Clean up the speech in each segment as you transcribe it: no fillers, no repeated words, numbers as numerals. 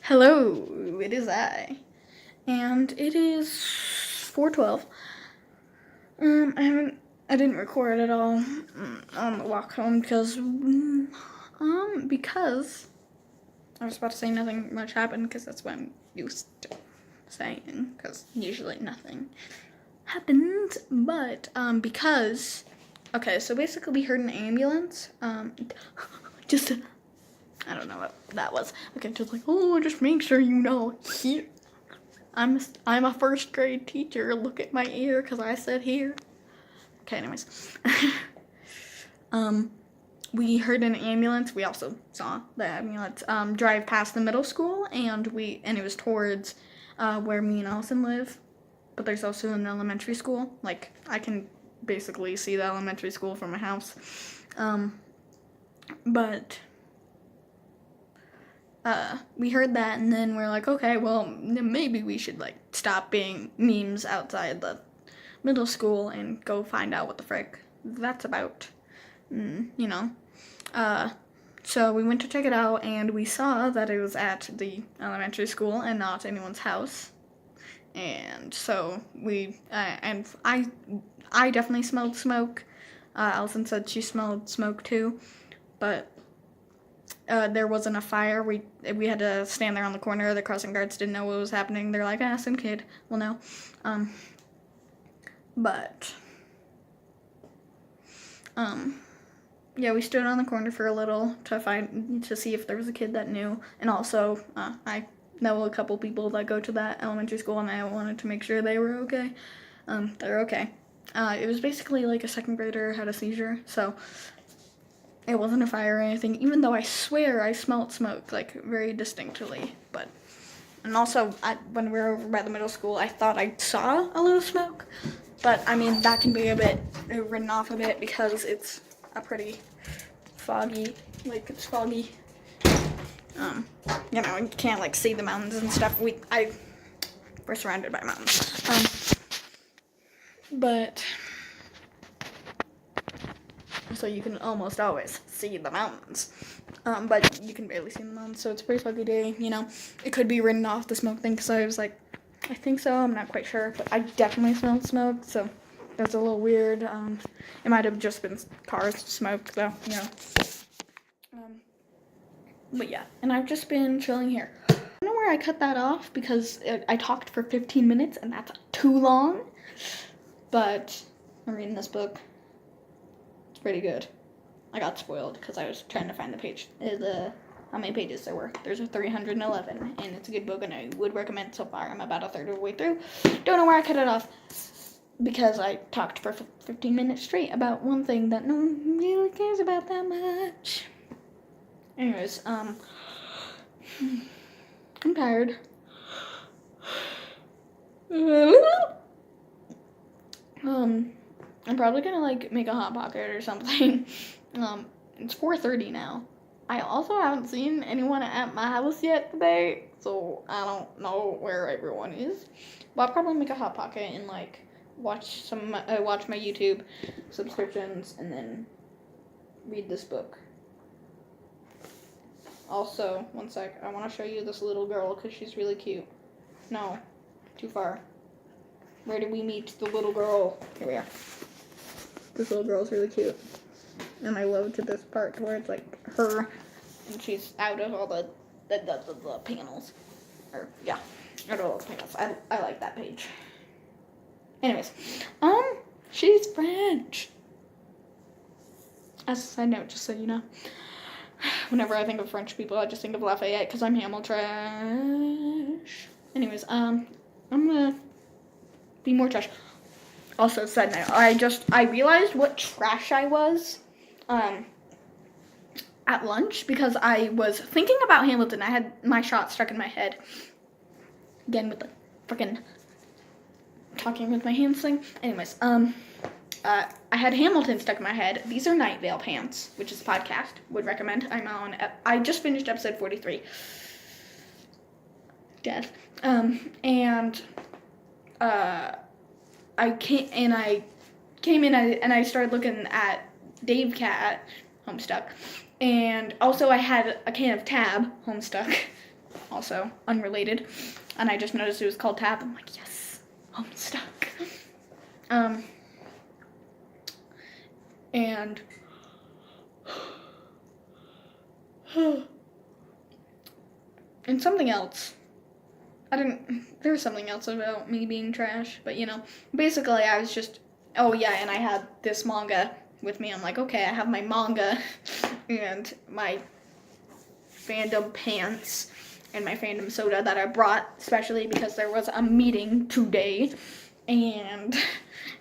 Hello, it is I, and it is 4:12. I didn't record at all on the walk home because I was about to say nothing much happened because that's what I'm used to saying, because usually nothing happened, but okay, so basically we heard an ambulance, just I don't know what that was. Okay, just like, oh, just make sure you know, here, I'm a first grade teacher. Look at my ear, because I said here. Okay, anyways. We heard an ambulance. We also saw the ambulance drive past the middle school, and it was towards where me and Allison live. But there's also an elementary school. Like, I can basically see the elementary school from my house. But we heard that, and then we're like, okay, well, maybe we should, like, stop being memes outside the middle school and go find out what the frick that's about, you know. So we went to check it out, and we saw that it was at the elementary school and not anyone's house. And so I definitely smelled smoke. Allison said she smelled smoke too, but there wasn't a fire. We had to stand there on the corner. The crossing guards didn't know what was happening. They're like, some kid will know. Yeah, we stood on the corner for a little to see if there was a kid that knew, and also I know a couple people that go to that elementary school, and I wanted to make sure they were okay. They're okay. It was basically like a second grader had a seizure, so it wasn't a fire or anything, even though I swear I smelled smoke, like, very distinctly. And also, when we were over by the middle school, I thought I saw a little smoke, but I mean, that can be a bit written off a bit because it's a pretty foggy, like, it's foggy. You know, you can't, like, see the mountains and stuff. We're surrounded by mountains. But so you can almost always see the mountains. But you can barely see the mountains, so it's a pretty foggy day, you know. It could be written off the smoke thing, because I was like, I think so, I'm not quite sure, but I definitely smelled smoke, so that's a little weird. It might have just been car smoke, though, you know. But yeah, and I've just been chilling here. I don't know where I cut that off, because I talked for 15 minutes, and that's too long. But I'm reading this book. It's pretty good. I got spoiled because I was trying to find the page. How many pages there were. There's a 311, and it's a good book, and I would recommend it so far. I'm about a third of the way through. Don't know where I cut it off because I talked for 15 minutes straight about one thing that no one really cares about that much. Anyways, I'm tired. I'm probably gonna, like, make a Hot Pocket or something. It's 4:30 now. I also haven't seen anyone at my house yet today, so I don't know where everyone is. But I'll probably make a Hot Pocket and, like, watch my YouTube subscriptions and then read this book. Also, one sec, I want to show you this little girl because she's really cute. No, too far. Where did we meet the little girl? Here we are. This little girl's really cute. And I loved this part where it's like her and she's out of all the panels. Or, yeah, out of all the panels. I like that page. Anyways, she's French. As a side note, just so you know. Whenever I think of French people, I just think of Lafayette because I'm Hamel trash. Anyways, I'm gonna be more trash. Also, side note, I realized what trash I was at lunch because I was thinking about Hamilton. I had my shot stuck in my head. Again, with the freaking talking with my hands thing. Anyways, I had Hamilton stuck in my head. These are Night Vale pants, which is a podcast. Would recommend. I just finished episode 43. Death. I came in and I started looking at Dave Cat, Homestuck. And also I had a can of Tab, Homestuck, also unrelated. And I just noticed it was called Tab. I'm like, yes, Homestuck. And and something else. There was something else about me being trash, but basically I was just, oh yeah, and I had this manga with me. I'm like, okay, I have my manga and my fandom pants and my fandom soda that I brought especially because there was a meeting today, and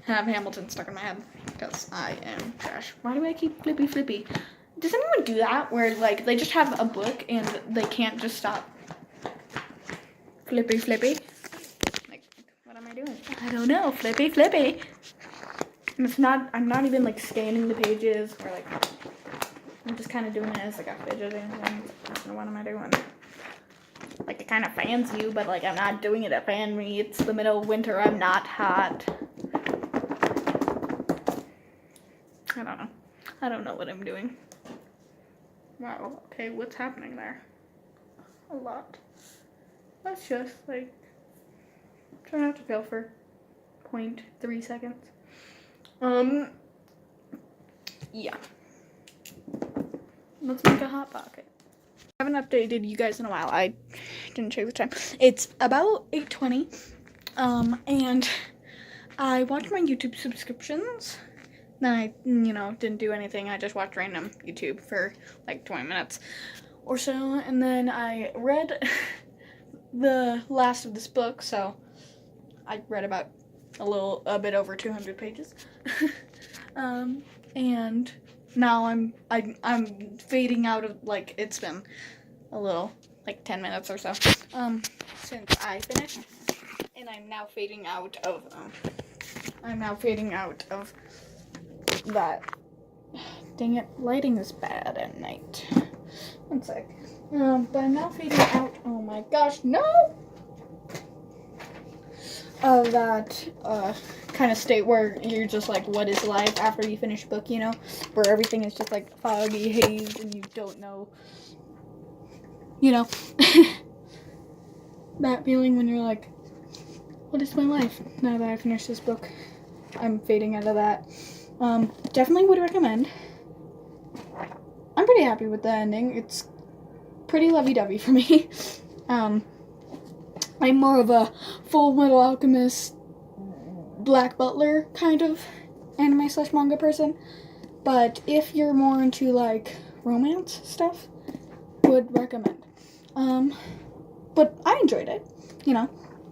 I have Hamilton stuck in my head because I am trash. Why do I keep flippy? Does anyone do that where like they just have a book and they can't just stop flippy? Like, what am I doing? I don't know. Flippy. And I'm not even like scanning the pages or like, I'm just kind of doing it as like a fidgeting thing. I don't know, what am I doing? Like, it kind of fans you, but like I'm not doing it to fan me. It's the middle of winter. I'm not hot. I don't know what I'm doing. Wow, okay, what's happening there? A lot. Let's just, like, try not to fail for 0.3 seconds. Yeah. Let's make a hot pocket. I haven't updated you guys in a while. I didn't check the time. It's about 8:20. And I watched my YouTube subscriptions. Then I, didn't do anything. I just watched random YouTube for like 20 minutes or so. And then I read the last of this book. So I read about a bit over 200 pages. And now I'm fading out of, like, it's been a little, like 10 minutes or so, since I finished. And I'm now fading out of that. Dang it, lighting is bad at night. One sec. But I'm now fading out, oh my gosh, no! Of that, kind of state where you're just like, what is life after you finish a book, where everything is just like foggy haze and you don't know, that feeling when you're like, what is my life now that I finished this book? I'm fading out of that. Definitely would recommend. I'm pretty happy with the ending. It's pretty lovey-dovey for me. I'm more of a Full Metal Alchemist, Black Butler kind of anime / manga person. But if you're more into like romance stuff, would recommend. But I enjoyed it.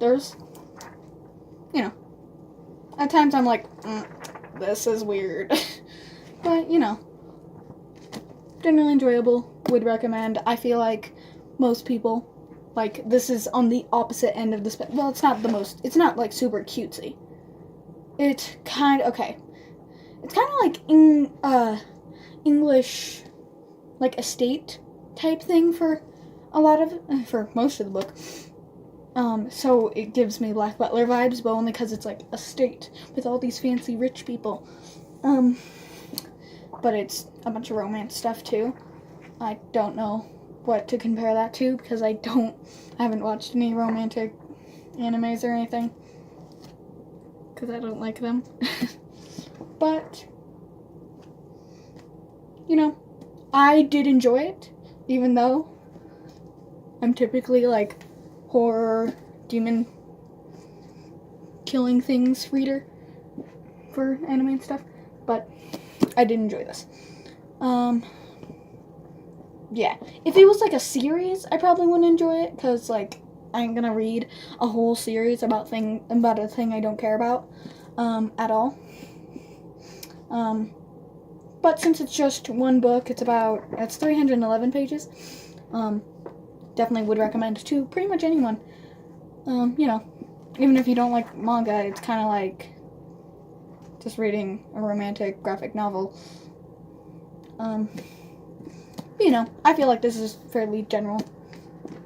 There's, at times I'm like, this is weird. But, generally enjoyable, would recommend. I feel like most people, like, this is on the opposite end of the spectrum. Well, it's not like super cutesy. It's kind of like English, like, estate type thing for most of the book. So it gives me Black Butler vibes, but only because it's like a state with all these fancy rich people. But it's a bunch of romance stuff too. I don't know what to compare that to because I haven't watched any romantic animes or anything because I don't like them. But I did enjoy it, even though I'm typically like horror, demon killing things reader for anime and stuff, but I did enjoy this. Yeah, if it was like a series, I probably wouldn't enjoy it, because like I ain't gonna read a whole series about a thing I don't care about at all. But since it's just one book, it's 311 pages. Definitely would recommend to pretty much anyone. Even if you don't like manga, it's kind of like just reading a romantic graphic novel. I feel like this is fairly general,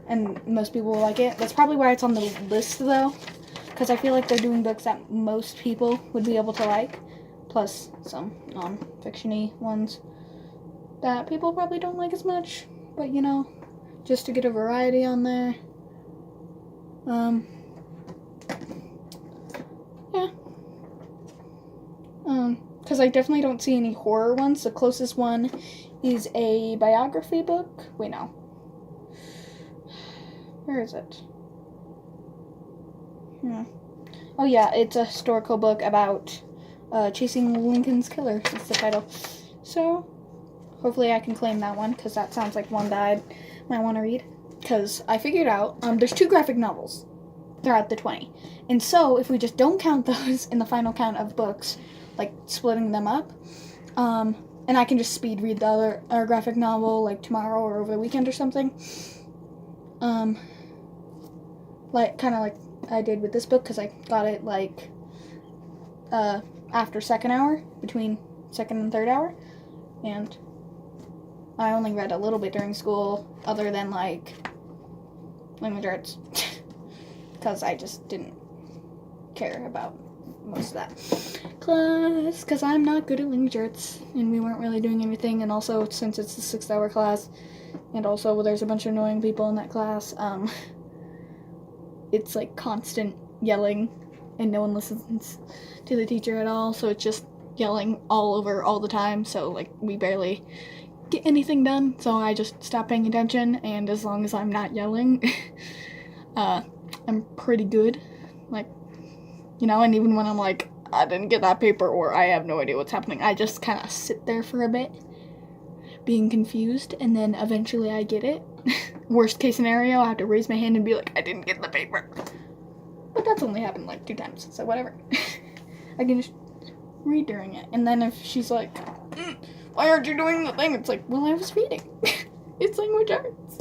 and most people will like it. That's probably why it's on the list, though, because I feel like they're doing books that most people would be able to like, plus some non-fiction-y ones that people probably don't like as much, but you know, just to get a variety on there. Yeah. Because I definitely don't see any horror ones. The closest one is a biography book. Wait, no. Where is it? Oh yeah, it's a historical book about chasing Lincoln's killer. That's the title. So, hopefully I can claim that one, because that sounds like one that I might want to read. Because I figured out, there's 2 graphic novels throughout the 20. And so, if we just don't count those in the final count of books, like splitting them up, and I can just speed read the other graphic novel, like tomorrow or over the weekend or something, like, kind of like I did with this book, because I got it, like, after second hour, between second and third hour, and I only read a little bit during school, other than, like, language arts, because I just didn't care about most of that class, because I'm not good at language arts, and we weren't really doing anything, and also, since it's a 6-hour class, and also there's a bunch of annoying people in that class, it's, like, constant yelling, and no one listens to the teacher at all, so it's just yelling all over all the time, so, like, we barely get anything done, so I just stop paying attention, and as long as I'm not yelling, I'm pretty good, like, you know, and even when I'm like, I didn't get that paper, or I have no idea what's happening, I just kind of sit there for a bit, being confused, and then eventually I get it. Worst case scenario, I have to raise my hand and be like, I didn't get the paper. But that's only happened like 2 times, so whatever. I can just read during it. And then if she's like, why aren't you doing the thing? It's like, well, I was reading. It's language arts.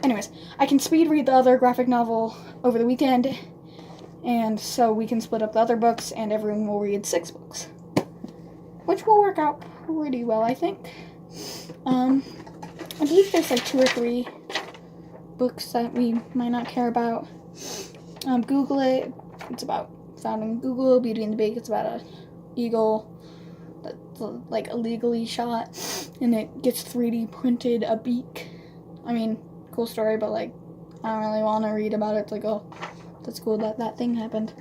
Anyways, I can speed read the other graphic novel over the weekend, and so we can split up the other books, and everyone will read 6 books. Which will work out pretty well, I think. I believe there's like 2 or 3 books that we might not care about. Google it. It's about found in Google. Beauty and the Beak. It's about a eagle that's like illegally shot, and it gets 3D printed a beak. I mean, cool story, but like, I don't really want to read about it. It's like, oh, that's cool that that thing happened.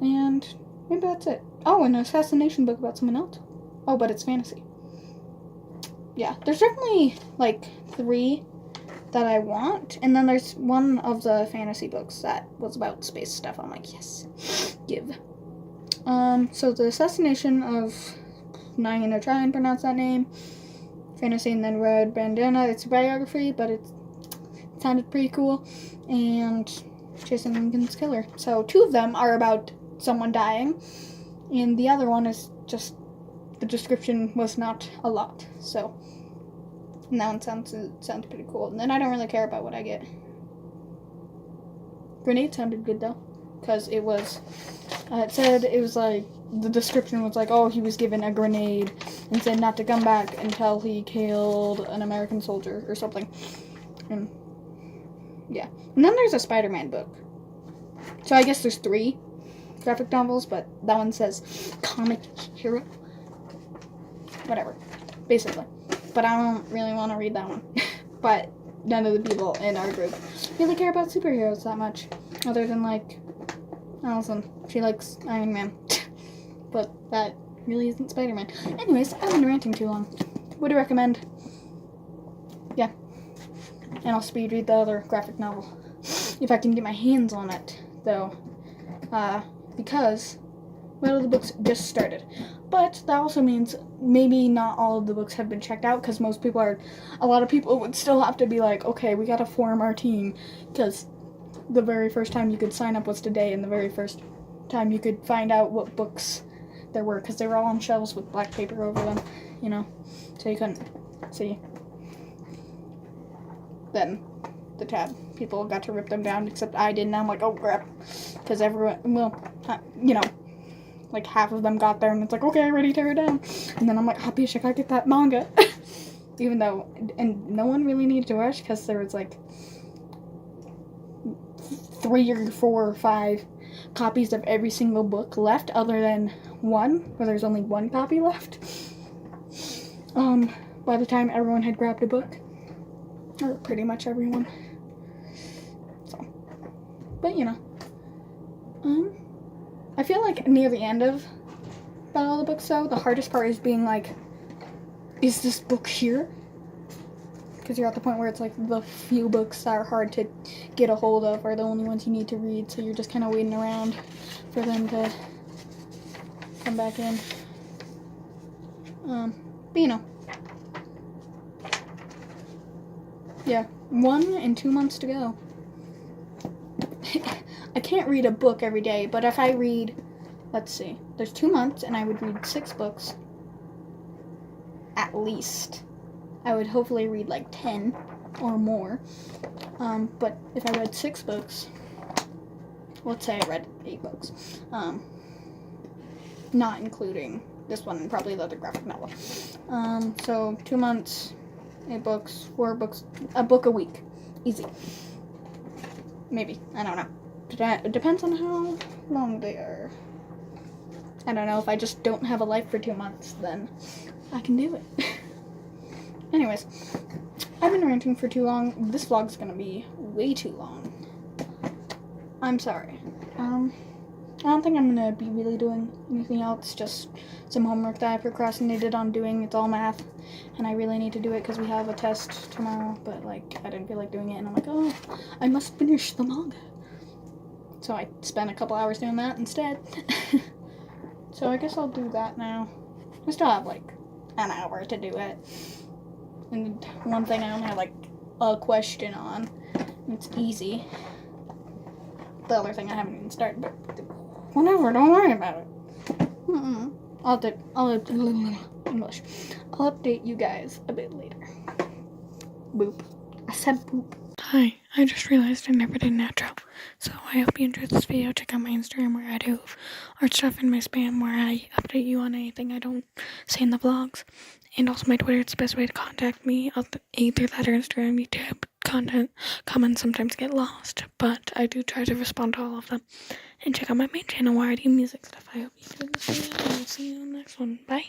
And maybe that's it. Oh, an assassination book about someone else. Oh, but it's fantasy. Yeah, there's definitely like 3 that I want, and then there's one of the fantasy books that was about space stuff. I'm like, yes, give. So the assassination of, now I'm gonna try and pronounce that name, Fantasy and then Red Bandana, it's a biography, but it sounded pretty cool, and Chasing Lincoln's Killer. So 2 of them are about someone dying, and the other one is just, the description was not a lot, so, and that one sounds pretty cool. And then I don't really care about what I get. Grenade sounded good though, because it was, it said, it was like, the description was like, oh, he was given a grenade and said not to come back until he killed an American soldier or something. And yeah. And then there's a Spider-Man book. So I guess there's 3 graphic novels, but that one says comic hero. Whatever, basically. But I don't really want to read that one. But none of the people in our group really care about superheroes that much. Other than, like, Allison. She likes Iron Man. But that really isn't Spider-Man. Anyways, I've been ranting too long. Would recommend. Yeah. And I'll speed read the other graphic novel. If I can get my hands on it, though. Because, well, the books just started. But that also means maybe not all of the books have been checked out, because most people are, a lot of people would still have to be like, okay, we gotta form our team, because the very first time you could sign up was today, and the very first time you could find out what books there were, because they were all on shelves with black paper over them, you know, so you couldn't see. Then the tab, people got to rip them down, except I didn't. I'm like, oh crap, because everyone, well, you know, like half of them got there, and it's like, okay, ready to tear it down, and then I'm like, oh, bitch, I gotta get that manga, even though, and no one really needed to rush, because there was like 3 or 4 or 5 copies of every single book left, other than one, where there's only 1 copy left. by the time everyone had grabbed a book, or pretty much everyone. So, but I feel like near the end of Battle of the Books, though, the hardest part is being like, is this book here? Because you're at the point where it's like the few books that are hard to get a hold of are the only ones you need to read, so you're just kind of waiting around for them to come back in. But yeah, 1 and 2 months to go. I can't read a book every day, but if I read, let's see, there's 2 months and I would read 6 books at least. I would hopefully read like 10 or more. But if I read 6 books, let's say I read 8 books, not including this one and probably the other graphic novel. So 2 months, 8 books, 4 books, a book a week. Easy. Maybe. I don't know. It depends on how long they are. I don't know. If I just don't have a life for 2 months, then I can do it. Anyways, I've been ranting for too long. This vlog's gonna be way too long. I'm sorry. I don't think I'm gonna be really doing anything else, just some homework that I procrastinated on doing. It's all math, and I really need to do it because we have a test tomorrow, but like, I didn't feel like doing it, and I'm like, oh, I must finish the manga. So I spent a couple hours doing that instead. So I guess I'll do that now. I still have like an hour to do it. And one thing I only have like a question on. It's easy. The other thing I haven't even started, but whatever, don't worry about it. I'll update you guys a bit later. Boop. I said boop. Hi, I just realized I never did an outro. So I hope you enjoyed this video. Check out my Instagram where I do art stuff, and my spam where I update you on anything I don't say in the vlogs. And also my Twitter, it's the best way to contact me. Either that or Instagram, YouTube, comments sometimes get lost, but I do try to respond to all of them. And check out my main channel where I do music stuff. I hope you enjoyed this video, and I'll see you in the next one. Bye.